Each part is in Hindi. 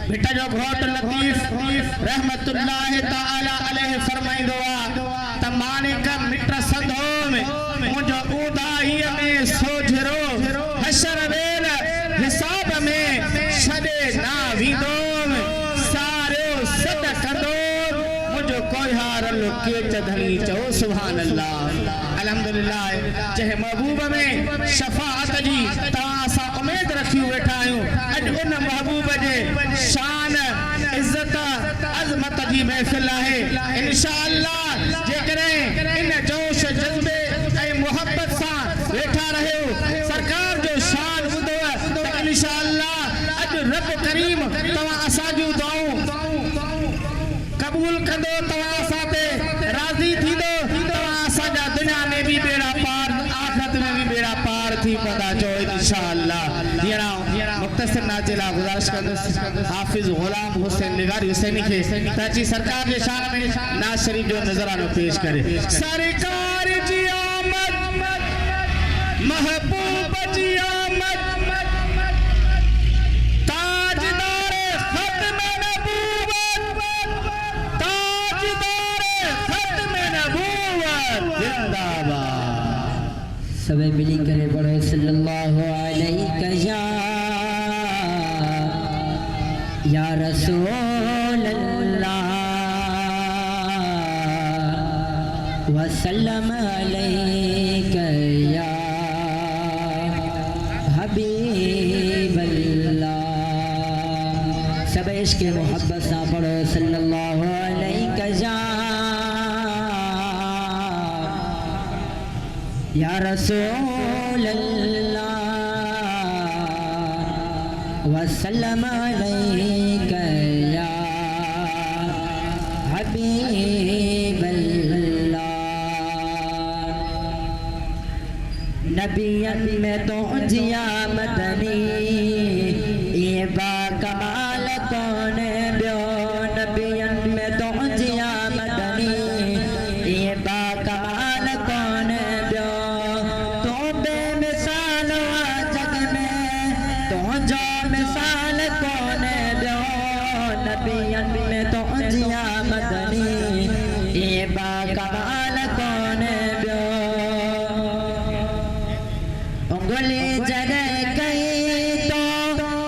बेटा जो घोट लतीफ रहमतुल्लाह ताला अलैहि फरमाइंदो त मानिक मिट संधो में मुझो उदाई में सोझरो हशर वेल हिसाब में छदे ना विंदो सारो सद कंदो मुझो कोहार के चधली चो सुभान अल्लाह अल्हम्दुलिल्लाह जह महबूब में शफाअत जी तवा सा उम्मीद रखी वेठा आयो अज उन महबूब जे शान इज्जत अजमत जी महफिल है इंशाअल्लाह जे करे इन जोश जज्बे ए मोहब्बत सा वेठा रहो सरकार जो शान बुधो त इंशाअल्लाह अज रब करीम तवा असा जो दुआऊं कबूल कंदो तवा साथे राजी थीदो तवा असा जा दुनिया में भी बेड़ा पार आखिरत में भी बेड़ा पार थी पता जो इंशाअल्लाह दियरा मुख्तसर नाजिला गुजारिश कंदो हाफिज गुलाम हुसैन निगारी हुसैनी के ताची सरकार के शान में नाज शरीफ जो नजरानो पेश करे सरकार जी आमद महबूब जी आमद ताजदार खत्म नबूवत ताजदार खत्म नबूवत जिंदाबाद सबे मिली करे पढ़ो सल्लल्लाहु अलैहि या रसूल अल्लाह वसल्लम अलैका या हबीब अल्लाह सब इश्क मोहब्बत सा पढ़ो सल्लल्लाहु अलैका या रसूल अल्लाह वसल्लम अलैका या हबीब अल्लाह नबियन में तो जिया मदनी ये बा कमाल कौन ब्यो नबियन में तो जिया मदनी ये बा कमाल कौन ब्यो तो बेमिसाल जग में तो जो मिसाल कौन ब्यो नबियन में तो जिया मदनी ये बा कमाल कौन ब्यो उंगली जरे गई तो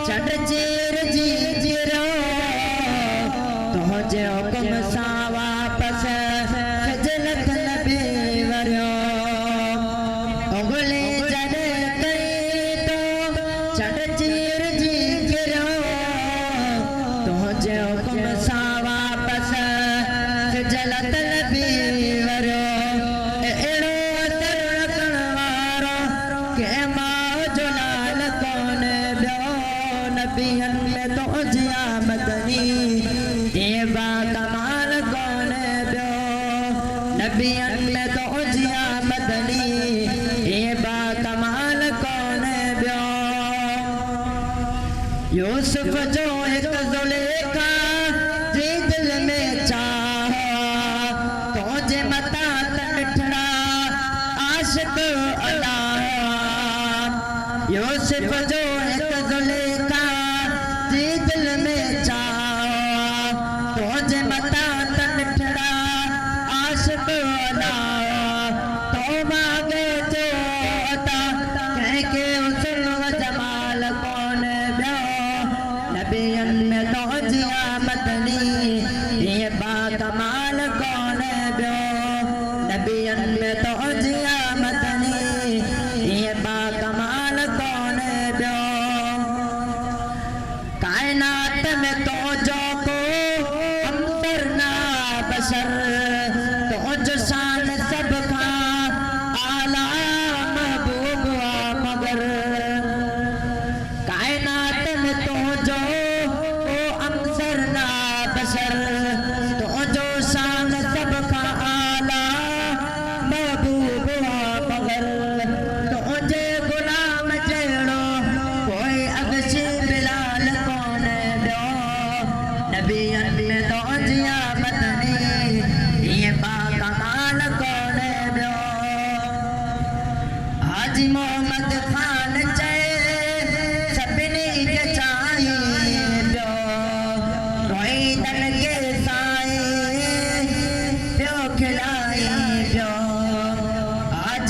चढ़ चीर जी जीरो तो जो हुक्म सा वापस खजलत नबी वरो उंगली जरे गई तो चढ़ चीर जी गिरो तो जो हुक्म सा वापस खजलत नबी वरो एड़ो असर रखण वारो के मां जो लाल कौन ब्यो नबियन में तो जिया मदनी ये बा कमाल कौन ब्यो नबियन में तो जिया मदनी ये बा कमाल कौन ब्यो यूसुफ जो एक जुलेखा जी दिल में चाह तो जे मता तठड़ा आशिक अला यूसुफ जो एक जुलेखा जी दिल में चाह तो जे मता तठड़ा आशिक अला तो मांगे जो अता कह के उसल व जमाल कौन ब्यो नबियन में तो जिया मदनी ये बा कमाल कौन ब्यो नबियन में तो जिया मदनी ये बा कमाल कौन ब्यो कायनात में तो जो को अंतर ना बशर तो जो शान सब का आला महबूब मगर कायनात में तो जो ओ अंतर ना बशर तो जो शान सब का आला महबूब मगर तो जे गुलाम जेड़ो कोई अगशी बिलाल कौन ब्यो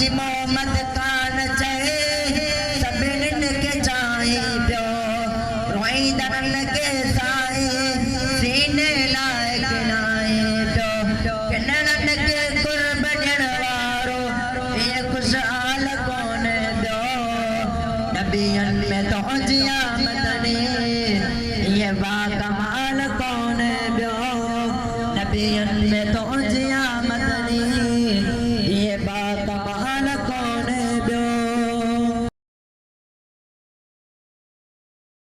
हाजी मोहम्मद खान चए सभिनिन के चाहे पियो रोईंदड़न के साए सीने लाए किनाए पियो किनड़न के कुर्ब ॾियण वारो ये खुशहाल कोन पियो नबियन में तुंहिंजी आमदनी ये बा कमाल कोन पियो नबियन में तुंहिंजी